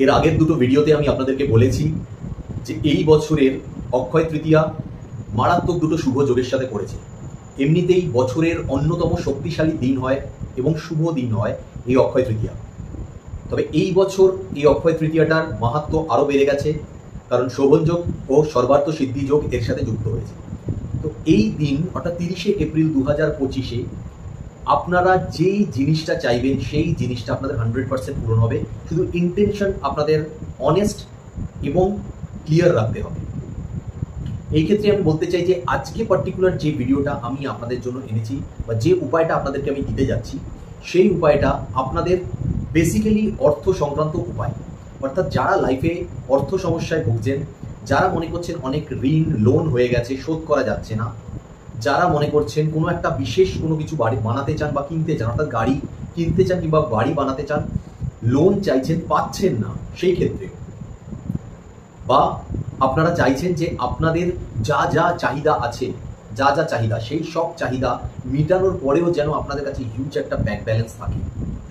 এর আগের দুটো ভিডিওতে আমি আপনাদেরকে বলেছি যে এই বছরের অক্ষয় তৃতীয়া মারাত্মক দুটো শুভ যোগের সাথে পড়েছে। এমনিতেই বছরের অন্যতম শক্তিশালী দিন হয় এবং শুভ দিন হয় এই অক্ষয় তৃতীয়া। তবে এই বছর এই অক্ষয় তৃতীয়াটার মাহাত্ম্য আরও বেড়ে গেছে, কারণ শোভন যোগ ও সর্বার্থ সিদ্ধি যোগ এর সাথে যুক্ত হয়েছে। তো এই দিন অর্থাৎ 30শে এপ্রিল 2025-এ আপনারা যেই জিনিসটা চাইবেন সেই জিনিসটা আপনাদের 100% পূরণ হবে। শুধু ইন্টেনশন আপনাদের অনেস্ট এবং ক্লিয়ার রাখতে হবে। এই ক্ষেত্রে আমি বলতে চাই যে আজকে পার্টিকুলার যে ভিডিওটা আমি আপনাদের জন্য এনেছি বা যে উপায়টা আপনাদেরকে আমি দিতে যাচ্ছি, সেই উপায়টা আপনাদের বেসিক্যালি অর্থ সংক্রান্ত উপায়। অর্থাৎ যারা লাইফে অর্থ সমস্যায় ভুগছেন, যারা মনে করছেন অনেক ঋণ লোন হয়ে গেছে, শোধ করা যাচ্ছে না, যারা মনে করছেন কোনো একটা বিশেষ কোনো কিছু বাড়ি বানাতে চান বা কিনতে চান, অর্থাৎ গাড়ি কিনতে চান কিংবা বাড়ি বানাতে চান, লোন চাইছেন পাচ্ছেন না, সেই ক্ষেত্রে বা আপনারা চাইছেন যে আপনাদের যা যা চাহিদা আছে, যা যা চাহিদা সেই সব চাহিদা মেটানোর পরেও যেন আপনাদের কাছে হিউজ একটা ব্যাংক ব্যালেন্স থাকে,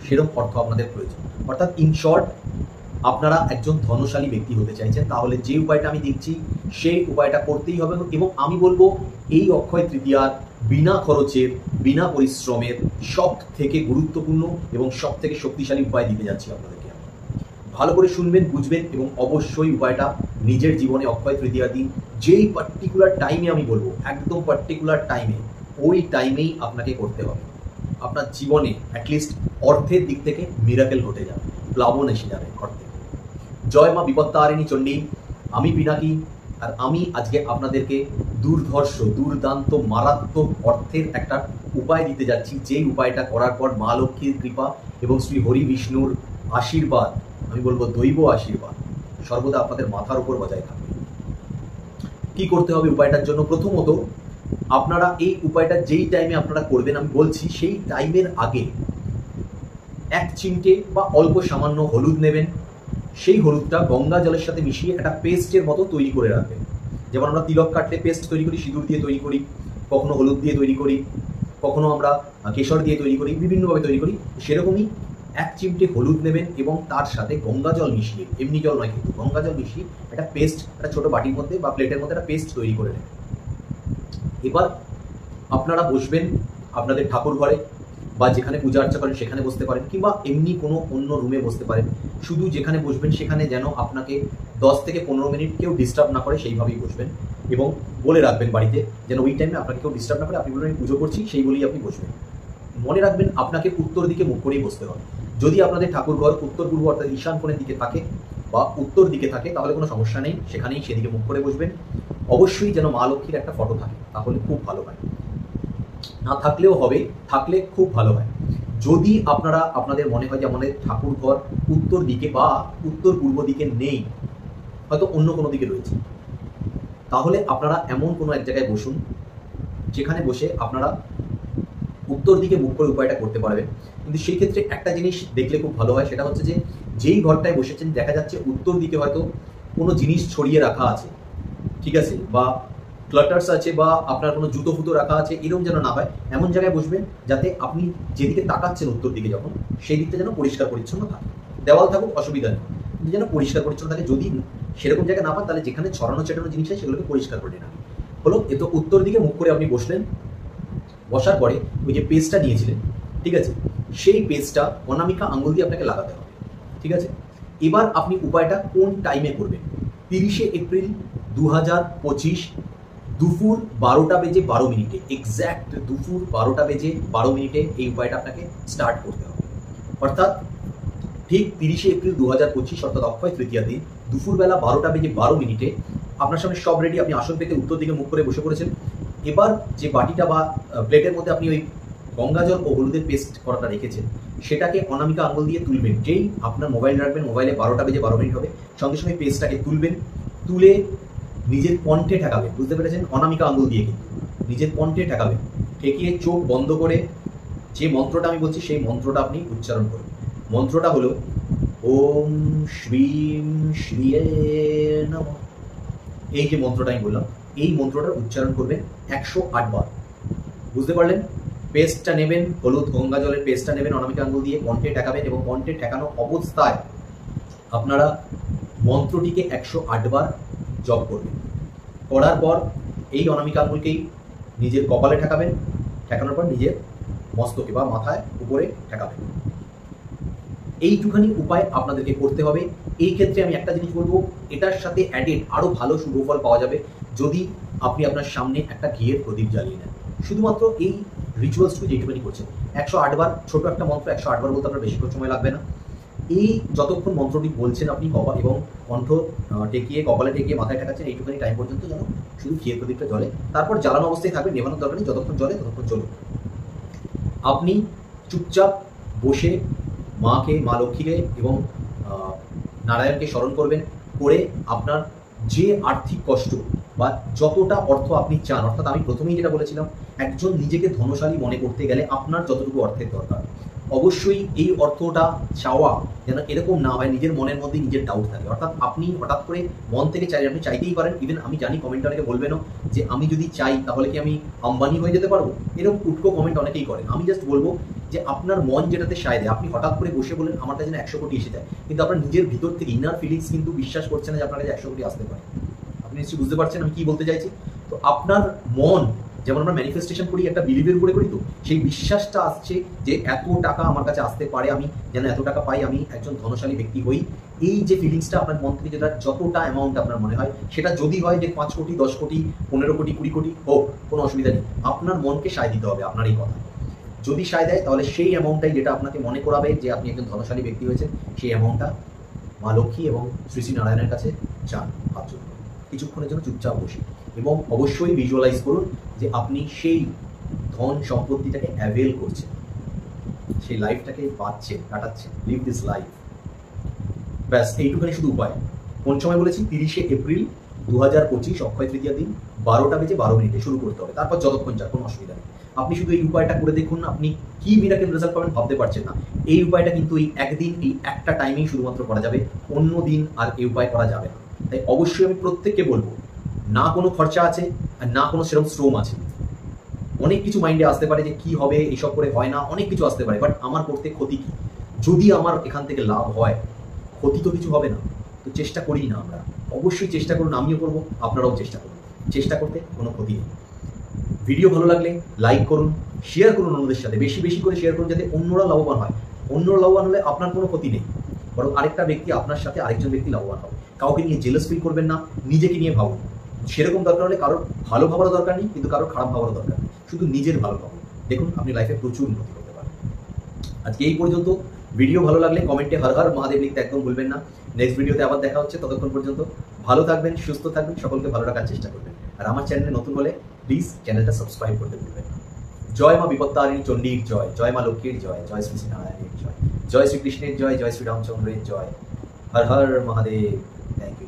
সেরকম অর্থ আপনাদের প্রয়োজন। অর্থাৎ ইন শর্ট আপনারা একজন ধনশালী ব্যক্তি হতে চাইছেন, তাহলে যে উপায়টা আমি দিচ্ছি সেই উপায়টা করতেই হবে। এবং আমি বলবো এই অক্ষয় তৃতীয়ার বিনা খরচের, বিনা পরিশ্রমের সব থেকে গুরুত্বপূর্ণ এবং সব থেকে শক্তিশালী উপায় দিতে যাচ্ছি আপনাদেরকে। ভালো করে শুনবেন, বুঝবেন এবং অবশ্যই উপায়টা নিজের জীবনে অক্ষয় তৃতীয়া দিন যেই পার্টিকুলার টাইমে আমি বলবো, একদম পার্টিকুলার টাইমে, ওই টাইমেই আপনাকে করতে হবে। আপনার জীবনে অ্যাটলিস্ট অর্থের দিক থেকে মিরাকেল ঘটে যাবে, প্লাবন এসে যাবে অর্থে। জয় মা বিপত্তারিণী চণ্ডী, আমি পিনাকি, আর আমি আজকে আপনাদেরকে দুর্ধর্ষ, দুর্দান্ত, মারাত্মক অর্থের একটা উপায় দিতে যাচ্ছি, যেই উপায়টা করার পর মা লক্ষ্মীর কৃপা এবং শ্রী হরি বিষ্ণুর আশীর্বাদ, আমি বলবো দৈব আশীর্বাদ, সর্বদা আপনাদের মাথার উপর বজায় থাকবে। কি করতে হবে উপায়টার জন্য? প্রথমত আপনারা এই উপায়টা যেই টাইমে আপনারা করবেন, আমি বলছি সেই টাইমের আগে 1 চিমটে বা অল্প সামান্য হলুদ নেবেন। সেই হলুদটা গঙ্গা জলের সাথে মিশিয়ে একটা পেস্টের মতো তৈরি করে রাখবেন। যেমন আমরা তিলক কাটলে পেস্ট তৈরি করি, সিঁদুর দিয়ে তৈরি করি, কখনো হলুদ দিয়ে তৈরি করি, কখনো আমরা কেশর দিয়ে তৈরি করি, বিভিন্নভাবে তৈরি করি। সেরকমই 1 চিমটে হলুদ নেবেন এবং তার সাথে গঙ্গা জল মিশিয়ে, এমনি জল নয় কিন্তু, গঙ্গা জল মিশিয়ে একটা পেস্ট, একটা ছোট বাটির মধ্যে বা প্লেটের মধ্যে একটা পেস্ট তৈরি করে নেবেন। এবার আপনারা বসবেন আপনাদের ঠাকুর ঘরে বা যেখানে পূজা আর্চা করেন সেখানে বসতে পারেন, কিংবা এমনি কোনো অন্য রুমে বসতে পারেন। শুধু যেখানে বসবেন সেখানে যেন আপনাকে 10 থেকে 15 মিনিট কেউ ডিস্টার্ব না করে, সেইভাবেই বসবেন। এবং বলে রাখবেন বাড়িতে যেন ওই টাইমে আপনাকে কেউ ডিস্টার্ব না করে, আপনি বলবেন আমি পুজো করছি, সেই বলেই আপনি বসবেন। মনে রাখবেন আপনাকে উত্তর দিকে মুখ করেই বসতে হবে। যদি আপনাদের ঠাকুর ঘর উত্তর পূর্ব অর্থাৎ ঈশান কোণের দিকে থাকে বা উত্তর দিকে থাকে, তাহলে কোনো সমস্যা নেই, সেখানেই সেদিকে মুখ করে বসবেন। অবশ্যই যেন মা লক্ষ্মীর একটা ফটো থাকে, তাহলে খুব ভালো হয়। না থাকলেও হবে, থাকলে খুব ভালো হয়। যদি আপনারা আপনাদের মনে হয় যে আমাদের ঠাকুর ঘর উত্তর দিকে বা উত্তর পূর্ব দিকে নেই, হয়তো অন্য কোনো দিকে রয়েছে, তাহলে আপনারা এমন কোনো এক জায়গায় বসুন যেখানে বসে আপনারা উত্তর দিকে মুখ করে উপায়টা করতে পারবেন। কিন্তু সেই ক্ষেত্রে একটা জিনিস দেখলে খুব ভালো হয়, সেটা হচ্ছে যে যেই ঘরটায় বসেছেন দেখা যাচ্ছে উত্তর দিকে হয়তো কোনো জিনিস ছড়িয়ে রাখা আছে, ঠিক আছে, বা ক্লাটার্স আছে বা আপনার কোনো জুতো ফুতো রাখা আছে, এরকম যেন না হয়। এমন জায়গায় বসবেন যাতে আপনি যেদিকে তাকাচ্ছেন উত্তর দিকে যখন, সেই দিকটা যেন পরিষ্কার পরিচ্ছন্ন থাকে। দেওয়াল থাকুক অসুবিধা নেই, কিন্তু যেন পরিষ্কার পরিচ্ছন্ন থাকে। যদি সেরকম জায়গা না পান তাহলে যেখানে ছড়ানো ছেটানো জিনিস আছে সেগুলোকে পরিষ্কার করে নেন। হলো, এ তো উত্তর দিকে মুখ করে আপনি বসলেন। বসার পরে ওই যে পেস্টটা নিয়েছিলেন, ঠিক আছে, সেই পেস্টটা অনামিকা আঙুল দিয়ে আপনাকে লাগাতে হবে, ঠিক আছে। এবার আপনি উপায়টা কোন টাইমে করবেন? 30শে এপ্রিল 2025 দুপুর 12টা বেজে 12 মিনিটে, এক্স্যাক্ট দুপুর 12টা বেজে 12 মিনিটে এই উপায়টা আপনাকে স্টার্ট করতে হবে। অর্থাৎ ঠিক 30শে এপ্রিল 2025 অর্থাৎ অক্ষয় তৃতীয়া দিন দুপুরবেলা 12টা বেজে 12 মিনিটে আপনার সামনে সব রেডি, আপনি আসন পেতে উত্তর দিকে মুখ করে বসে পড়েছেন। এবার যে বাটিটা বা প্লেটের মধ্যে আপনি ওই গঙ্গা জল ও হলুদের পেস্ট করাটা রেখেছেন, সেটাকে অনামিকা আঙুল দিয়ে তুলবেন। যেই আপনার মোবাইল রাখবেন, মোবাইলে 12টা বেজে 12 মিনিট হবে, সঙ্গে সঙ্গে পেস্টটাকে তুলবেন, তুলে নিজের কণ্ঠে ঠেকাবেন। বুঝতে পেরেছেন? অনামিকা আঙুল দিয়ে কিন্তু নিজের কণ্ঠে ঠেকাবেন। ঠেকিয়ে চোখ বন্ধ করে যে মন্ত্রটা আমি বলছি সেই মন্ত্রটা আপনি উচ্চারণ করবেন। মন্ত্রটা হলো ওম শ্রীম শ্রিয়ে নমঃ। এই যে মন্ত্রটা আমি বললাম, এই মন্ত্রটার উচ্চারণ করবেন 108 বার। বুঝতে পারলেন? পেস্টটা নেবেন, হলুদ গঙ্গা জলের পেস্টটা নেবেন, অনামিকা আঙুল দিয়ে কণ্ঠে ঠেকাবেন এবং কণ্ঠে ঠেকানো অবস্থায় আপনারা মন্ত্রটিকে 108 বার জপ করবেন। করার পর এই অনামিকা আঙুলকেই নিজের কপালে ঠেকাবেন, ঠেকানোর পর নিজের মস্তকে বা মাথায় উপরে ঠেকাবেন। এইটুখানি উপায় আপনাদেরকে করতে হবে। এই ক্ষেত্রে আমি একটা জিনিস বলবো, এটার সাথে অ্যাডেড আরো ভালো শুভফল পাওয়া যাবে যদি আপনি আপনার সামনে একটা ঘিয়ের প্রদীপ জ্বালিয়ে নেন। শুধুমাত্র এই রিচুয়ালসটুকু যেটুকুনি করছেন 108 বার, ছোট একটা মন্ত্র 108 বার বলতে আপনার বেশি সময় লাগবে না। এই যতক্ষণ মন্ত্রটি বলছেন আপনি কপাল এবং কণ্ঠ টেকিয়ে কপালে টেকিয়ে মাথায় ঠেকাচ্ছেন, এইটুখানি টাইম পর্যন্ত যেন শুধু ঘিয়ের প্রদীপটা জ্বলে। তারপর জ্বালানো অবস্থায় থাকবে, নেভানোর দরকার নেই, যতক্ষণ জ্বলে ততক্ষণ চলুন। আপনি চুপচাপ বসে মাকে, মা লক্ষ্মীকে এবং নারায়ণকে স্মরণ করবেন। করে আপনার যে আর্থিক কষ্ট বা যতটা অর্থ আপনি চান, অর্থাৎ আমি প্রথমেই যেটা বলেছিলাম, একজন নিজেকে ধনশালী মনে করতে গেলে আপনার যতটুকু অর্থের দরকার, অবশ্যই এই অর্থটা চাওয়া যেন এরকম না হয় নিজের মনের মধ্যে নিজের ডাউট থাকে। অর্থাৎ আপনি হঠাৎ করে মন থেকে আপনি চাইতেই পারেন। ইভেন আমি জানি কমেন্ট অনেকে বলবেনও যে আমি যদি চাই তাহলে কি আমি আম্বানি হয়ে যেতে পারবো, এরকম উটকো কমেন্ট অনেকেই করেন। আমি জাস্ট বলবো যে আপনার মন যেটাতে সায় দেয়, আপনি হঠাৎ করে বসে বলেন আমার কাছে 100 কোটি এসে যায়, কিন্তু আপনার নিজের ভিতর থেকে ইনার ফিলিংস কিন্তু বিশ্বাস করছে না যে আপনার কাছে 100 কোটি আসতে পারে। আপনি নিশ্চয়ই বুঝতে পারছেন আমি কি বলতে চাইছি। তো আপনার মন, যেমন আমরা ম্যানিফেস্টেশন করি একটা বিলিভের উপরে করি, তো সেই বিশ্বাসটা আসছে যে এত টাকা আমার কাছে আসতে পারে, আমি যেন এত টাকা পাই, আমি একজন ধনশালী ব্যক্তি হই। এই যে ফিলিংসটা আপনার মন থেকে যেটা যতটা অ্যামাউন্ট আপনার মনে হয়, সেটা যদি হয় যে 5 কোটি, 10 কোটি, 15 কোটি, 20 কোটি হোক, কোনো অসুবিধা নেই। আপনার মনকে সায় দিতে হবে আপনার এই কথা। যদি সায় দেয় তাহলে সেই অ্যামাউন্টটাই যেটা আপনাকে মনে করাবে যে আপনি একজন ধনশালী ব্যক্তি হয়েছেন, সেই অ্যামাউন্টটা মা লক্ষ্মী এবং শ্রী শ্রী নারায়ণের কাছে চান হাত জোড় করে। কিছুক্ষণের জন্য চুপচাপ বসে এবং অবশ্যই ভিজুয়ালাইজ করুন যে আপনি সেই ধন সম্পত্তিটাকে অ্যাভেল করছেন, সেই লাইফটাকে বাঁচছেন, কাটাচ্ছেন, লিভ দিস লাইফ। ব্যাস এইটুখানি শুধু উপায়। কোন সময় বলেছি? 30শে এপ্রিল 2025 অক্ষয় তৃতীয়া দিন 12টা বেজে 12 মিনিটে শুরু করতে হবে। তারপর যতক্ষণ যাক কোনো অসুবিধা নেই। আপনি শুধু এই উপায়টা করে দেখুন, আপনি কি মিরাকেল রেজাল্ট পাবেন ভাবতে পারছেন না। এই উপায়টা কিন্তু এই একদিন, এই একটা টাইমেই শুধুমাত্র করা যাবে, অন্য দিন আর এই উপায় করা যাবে না। তাই অবশ্যই আমি প্রত্যেককে বলবো, না কোনো খরচা আছে আর না কোনো সেরকম শ্রম আছে। অনেক কিছু মাইন্ডে আসতে পারে যে কি হবে, এসব করে হয় না, অনেক কিছু আসতে পারে, বাট আমার করতে ক্ষতি কি? যদি আমার এখান থেকে লাভ হয়, ক্ষতি তো কিছু হবে না। তো চেষ্টা করি না আমরা? অবশ্যই চেষ্টা করুন, আমিও করবো, আপনারাও চেষ্টা করুন। চেষ্টা করতে কোনো ক্ষতি নেই। ভিডিও ভালো লাগলে লাইক করুন, শেয়ার করুন অন্যদের সাথে, বেশি বেশি করে শেয়ার করুন যাতে অন্যরা লাভবান হয়। অন্যরা লাভবান হলে আপনার কোনো ক্ষতি নেই, বরং আরেকটা ব্যক্তি আপনার সাথে আরেকজন ব্যক্তি লাভবান হবে। কাউকে নিয়ে জেলাস ফিল করবেন না, নিজেকে নিয়ে ভাবুন। সেরকম দরকার হলে কারোর ভালো ভাবারও দরকার নেই, কিন্তু কারোর খারাপ ভাবারও দরকার নেই, শুধু নিজের ভালো ভাবুন। দেখুন আপনি লাইফে প্রচুর উন্নতি করতে পারেন। আজকে এই পর্যন্ত। ভিডিও ভালো লাগলে কমেন্টে হর হর মহাদেব লিখতে একদম ভুলবেন না। নেক্সট ভিডিওতে আবার দেখা হচ্ছে, ততক্ষণ পর্যন্ত ভালো থাকবেন, সুস্থ থাকবেন, সকলকে ভালো রাখার চেষ্টা করবেন। আর আমার চ্যানেলে নতুন হলে প্লিজ চ্যানেলটা সাবস্ক্রাইব করতে ভুলবেন না। জয় মা বিপত্তারিণী চণ্ডীর জয়, জয় মা লক্ষ্মীর জয়, জয় শ্রী শ্রী নারায়ণের জয়, জয় শ্রীকৃষ্ণের জয়, জয় শ্রী রামচন্দ্রের জয়। হর হর মহাদেব। Thank you.